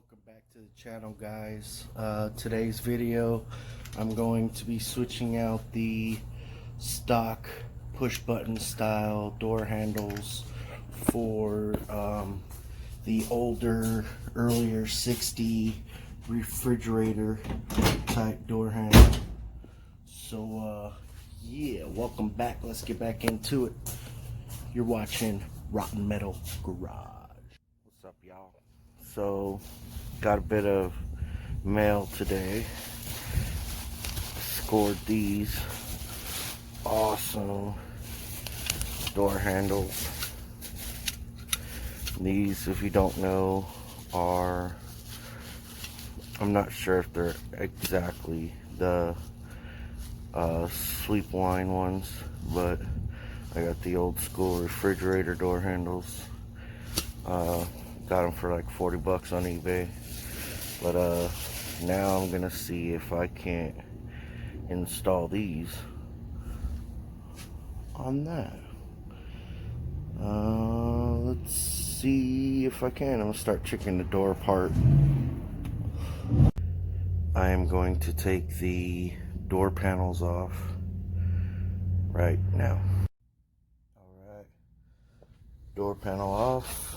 Welcome back to the channel, guys. Today's video, I'm going to be switching out the stock push button style door handles for the older, earlier 60 refrigerator type door handle. So yeah, welcome back. Let's get back into it. You're watching Rotten Metal Garage. What's up, y'all? So got a bit of mail today. Scored these awesome door handles. These, if you don't know, are, I'm not sure if they're exactly the sweep line ones, but I got the old school refrigerator door handles. Got them for like 40 bucks on eBay. But now I'm gonna see if I can't install these on that. Let's see if I can. I'm gonna start checking the door apart. I am going to take the door panels off right now. Alright, door panel off.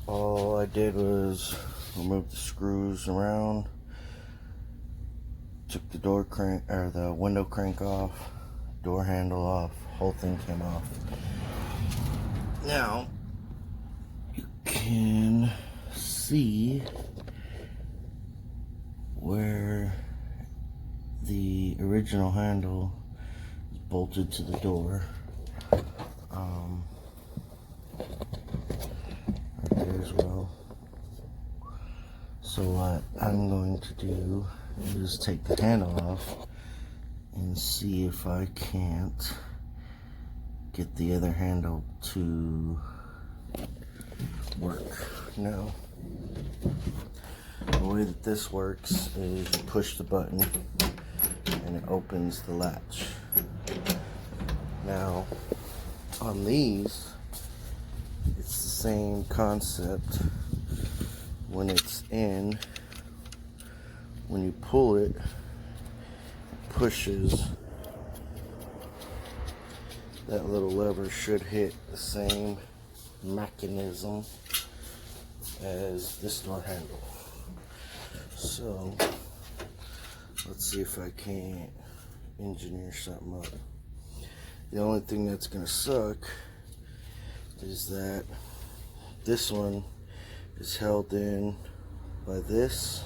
All I did was remove the screws around, took the door crank or the window crank off, door handle off, whole thing came off. Now you can see where the original handle is bolted to the door. Right there as well. So what I'm going to do is take the handle off and see if I can't get the other handle to work. Now, the way that this works is you push the button and it opens the latch. Now, on these, it's the same concept. When it's in, when you pull it, it pushes. That little lever should hit the same mechanism as this door handle. So let's see if I can't engineer something up. The only thing that's gonna suck is that this one is held in by this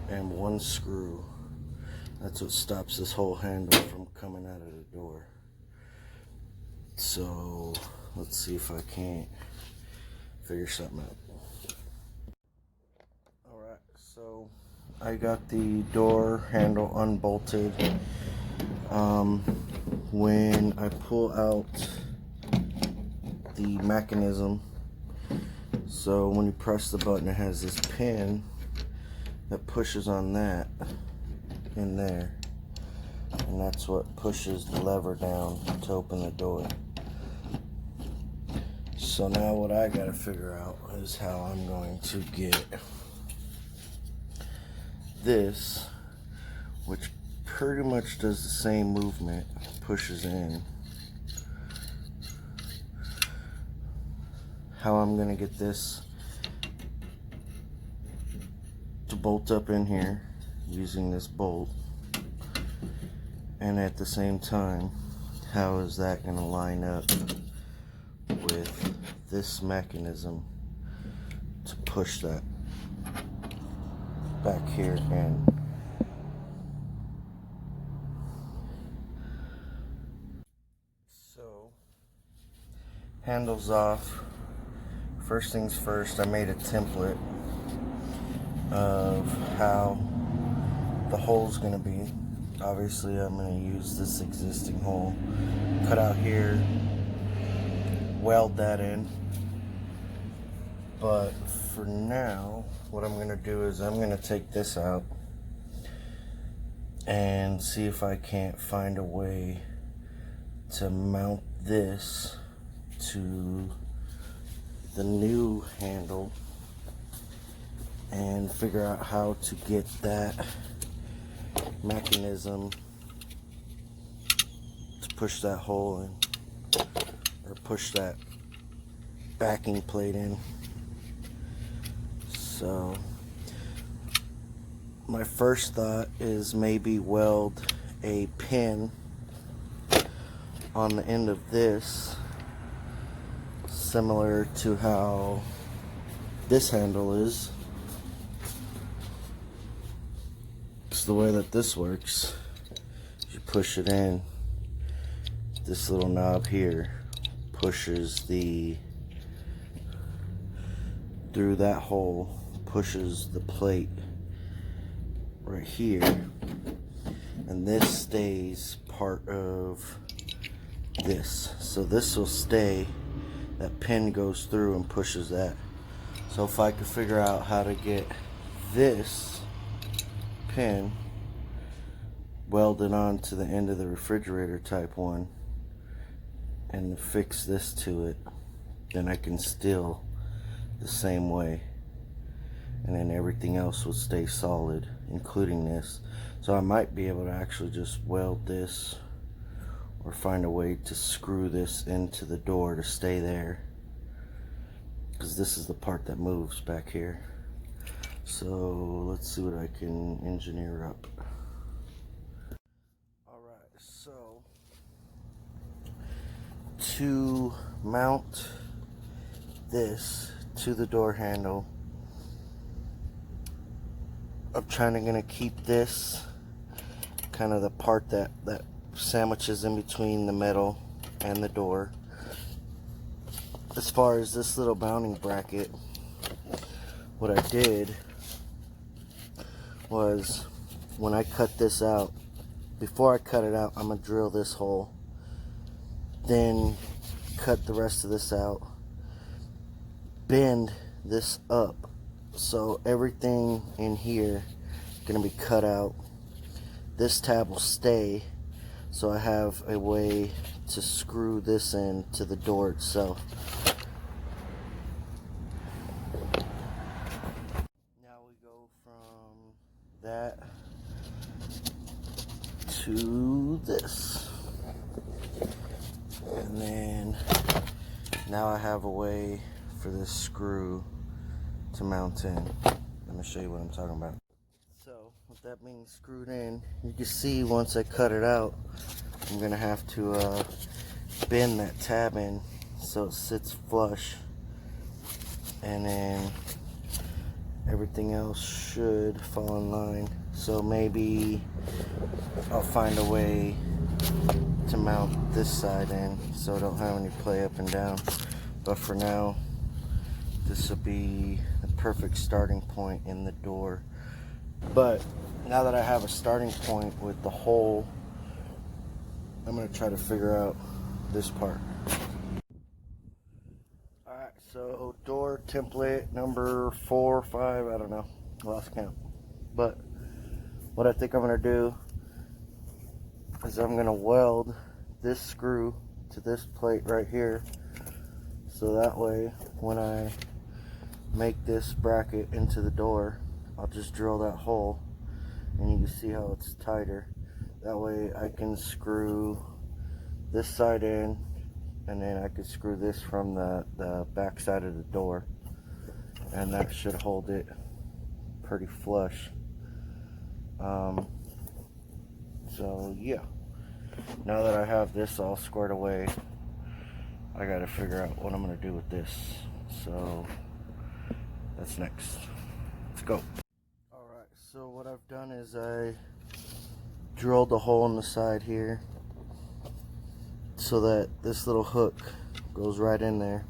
and one screw. That's what stops this whole handle from coming out of the door. So let's see if I can't figure something out. Alright, so I got the door handle unbolted. When I pull out the mechanism, so when you press the button, it has this pin that pushes on that in there, and that's what pushes the lever down to open the door. So now what I gotta figure out is how I'm going to get this, which pretty much does the same movement, pushes in, how I'm gonna get this to bolt up in here using this bolt, and at the same time, how is that gonna line up with this mechanism to push that back here in. So, handles off. First things first, I made a template of how the hole's gonna be. Obviously, I'm gonna use this existing hole, cut out here, weld that in. But for now, what I'm gonna do is I'm gonna take this out and see if I can't find a way to mount this to the new handle and figure out how to get that mechanism to push that hole in, or push that backing plate in. So my first thought is maybe weld a pin on the end of this, similar to how this handle is. It's the way that this works. You push it in, this little knob here pushes through that hole, pushes the plate right here, and this stays part of this. So this will stay, that pin goes through and pushes that. So if I could figure out how to get this pin welded onto the end of the refrigerator type one and fix this to it, then I can still the same way, and then everything else will stay solid, including this. So I might be able to actually just weld this, or find a way to screw this into the door to stay there, because this is the part that moves back here. So let's see what I can engineer up. Alright, so to mount this to the door handle, I'm gonna keep this kind of the part that sandwiches in between the metal and the door. As far as this little mounting bracket, what I did was, when I cut this out, before I cut it out, I'm gonna drill this hole, then cut the rest of this out, bend this up, so everything in here is gonna be cut out. This tab will stay, so I have a way to screw this in to the door itself. Now we go from that to this, and then now I have a way for this screw to mount in. Let me show you what I'm talking about. So with that being screwed in, you can see once I cut it out, I'm gonna have to bend that tab in so it sits flush, and then everything else should fall in line. So maybe I'll find a way to mount this side in so I don't have any play up and down, but for now this will be the perfect starting point in the door. But now that I have a starting point with the hole, I'm going to try to figure out this part. Alright, so door template number 4 or 5, I don't know, lost count. But what I think I'm going to do is I'm going to weld this screw to this plate right here, so that way when I make this bracket into the door, I'll just drill that hole and you can see how it's tighter. That way I can screw this side in, and then I could screw this from the back side of the door, and that should hold it pretty flush. So yeah, now that I have this all squared away, I gotta figure out what I'm gonna do with this. So that's next. Let's go. Alright, so what I've done is I drilled a hole in the side here so that this little hook goes right in there.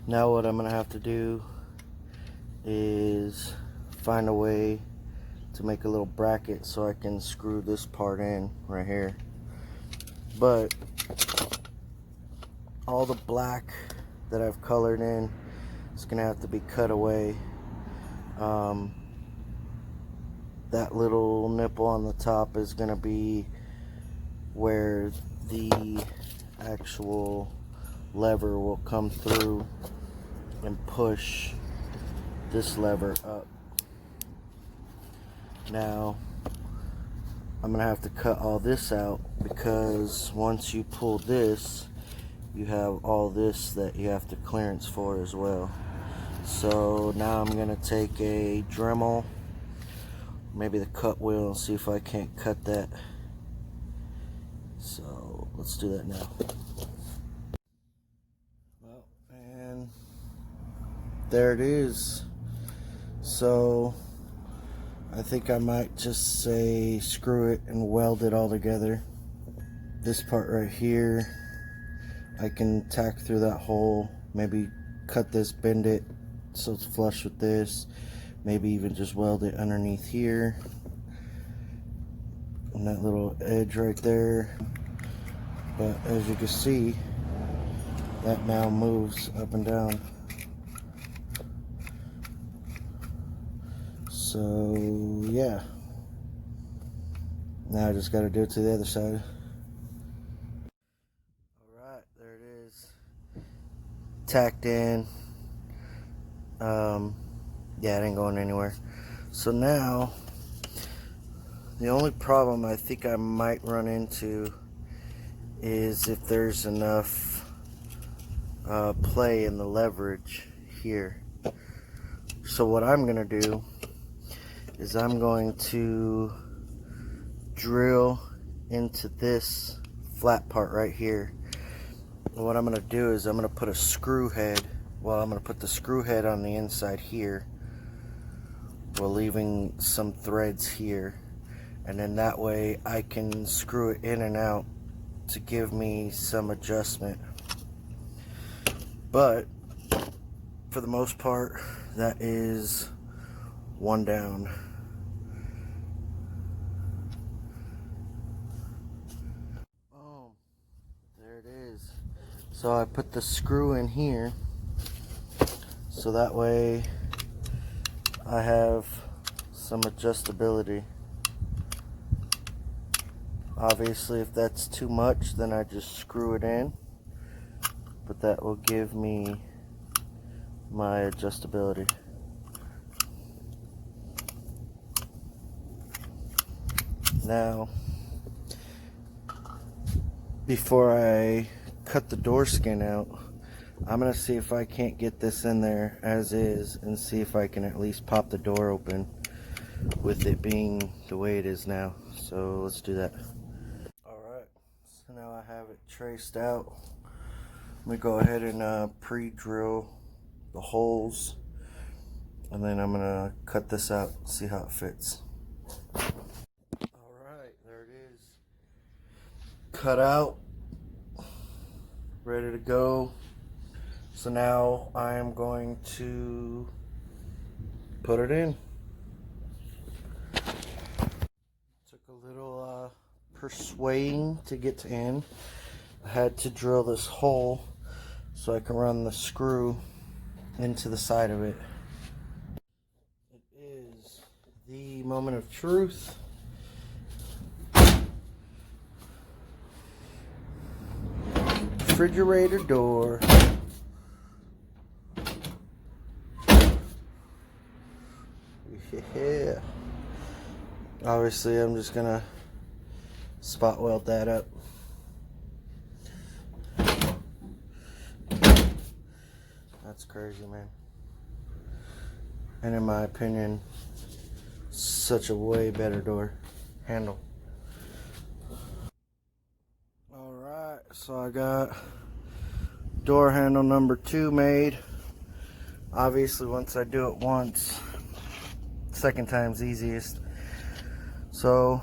Now what I'm gonna have to do is find a way to make a little bracket so I can screw this part in right here. But all the black that I've colored in is gonna have to be cut away. That little nipple on the top is gonna be where the actual lever will come through and push this lever up. Now I'm gonna have to cut all this out, because once you pull this, you have all this that you have to clearance for as well. So now I'm gonna take a Dremel, maybe the cut wheel, and see if I can't cut that. So let's do that now. Well, and there it is. So I think I might just say screw it and weld it all together. This part right here, I can tack through that hole, maybe cut this, bend it so it's flush with this, maybe even just weld it underneath here on that little edge right there. But as you can see, that now moves up and down. So yeah, now I just got to do it to the other side. Alright, there it is, tacked in. Yeah, it ain't going anywhere. So now the only problem I think I might run into is if there's enough play in the leverage here. So what I'm gonna do is I'm going to drill into this flat part right here. And what I'm gonna do is I'm gonna put a screw head. Well, I'm gonna put the screw head on the inside here, while leaving some threads here, and then that way I can screw it in and out to give me some adjustment. But for the most part, that is one down. Boom, there it is. So I put the screw in here, so that way I have some adjustability. Obviously, if that's too much, then I just screw it in, but that will give me my adjustability. Now, before I cut the door skin out, I'm gonna see if I can't get this in there as is, and see if I can at least pop the door open with it being the way it is now. So let's do that. Alright, so now I have it traced out. Let me go ahead and pre-drill the holes, and then I'm gonna cut this out, see how it fits. Alright, there it is. Cut out, ready to go. So now I am going to put it in. Took a little persuading to get to in. I had to drill this hole so I can run the screw into the side of it. It is the moment of truth. Refrigerator door. Yeah. Obviously, I'm just gonna spot weld that up. That's crazy, man. And in my opinion, such a way better door handle. Alright, so I got door handle number 2 made. Obviously, once I do it once, second time's easiest. So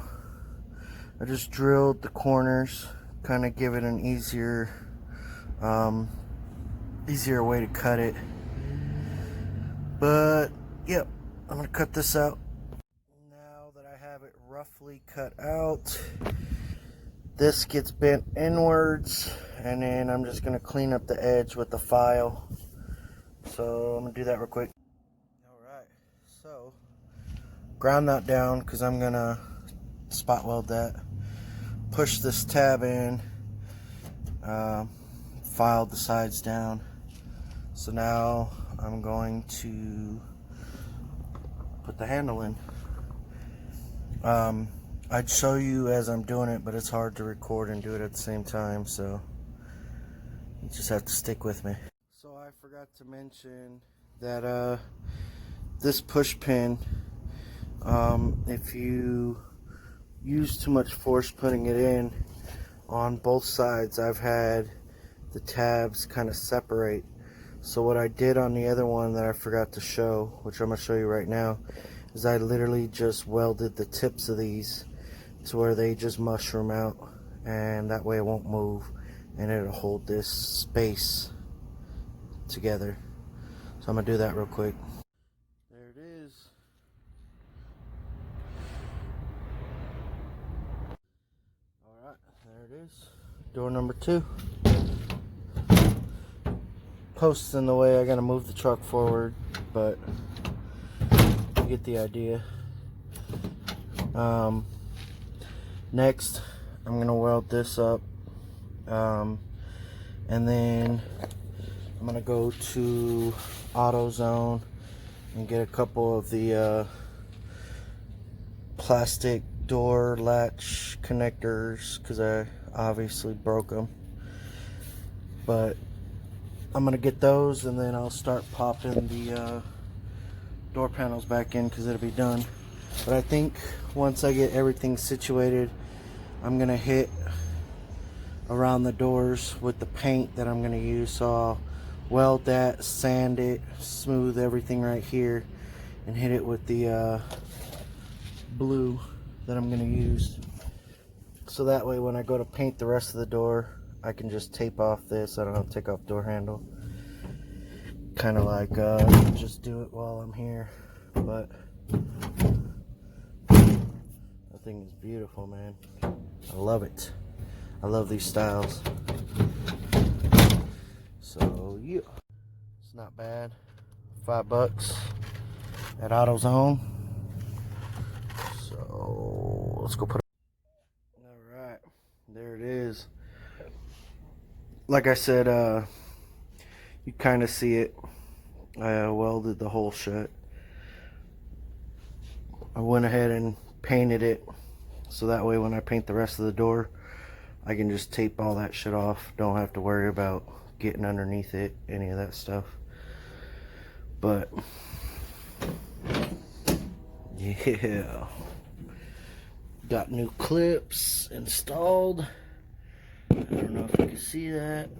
I just drilled the corners, kind of give it an easier way to cut it. But yep, I'm gonna cut this out. Now that I have it roughly cut out, this gets bent inwards, and then I'm just gonna clean up the edge with the file. So I'm gonna do that real quick. Alright, so ground that down because I'm gonna spot weld that. Push this tab in, filed the sides down. So now I'm going to put the handle in. I'd show you as I'm doing it, but it's hard to record and do it at the same time, so you just have to stick with me. So I forgot to mention that this push pin, if you use too much force putting it in, on both sides I've had the tabs kind of separate. So what I did on the other one that I forgot to show, which I'm going to show you right now, is I literally just welded the tips of these to where they just mushroom out, and that way it won't move and it'll hold this space together. So I'm going to do that real quick. There it is. Alright, there it is. Door number 2. Posts in the way, I gotta move the truck forward, but you get the idea. Next, I'm gonna weld this up, and then I'm gonna go to AutoZone and get a couple of the plastic door latch connectors, because I obviously broke them. But I'm gonna get those, and then I'll start popping the door panels back in, because it'll be done. But I think once I get everything situated, I'm gonna hit around the doors with the paint that I'm gonna use. So I'll weld that, sand it, smooth everything right here, and hit it with the blue that I'm gonna use. So that way when I go to paint the rest of the door, I can just tape off this. I don't have to take off door handle. Kind of like just do it while I'm here. But that thing is beautiful, man. I love it. I love these styles. So yeah, it's not bad. $5 at AutoZone. So let's go put it. All right, there it is. Like I said, you kind of see it. I welded the hole shut. I went ahead and painted it, so that way when I paint the rest of the door, I can just tape all that shit off. Don't have to worry about getting underneath it, any of that stuff. But yeah, got new clips installed. I don't know if you can see that.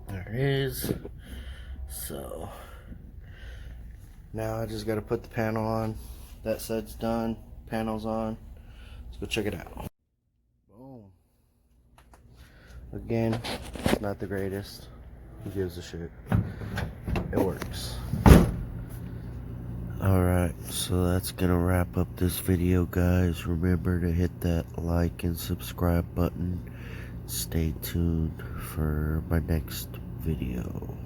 There it is. So now I just got to put the panel on. That side's done. Panel's on. Let's go check it out. Boom. Again, it's not the greatest. Who gives a shit? It works. Alright, so that's gonna wrap up this video, guys. Remember to hit that like and subscribe button. Stay tuned for my next video.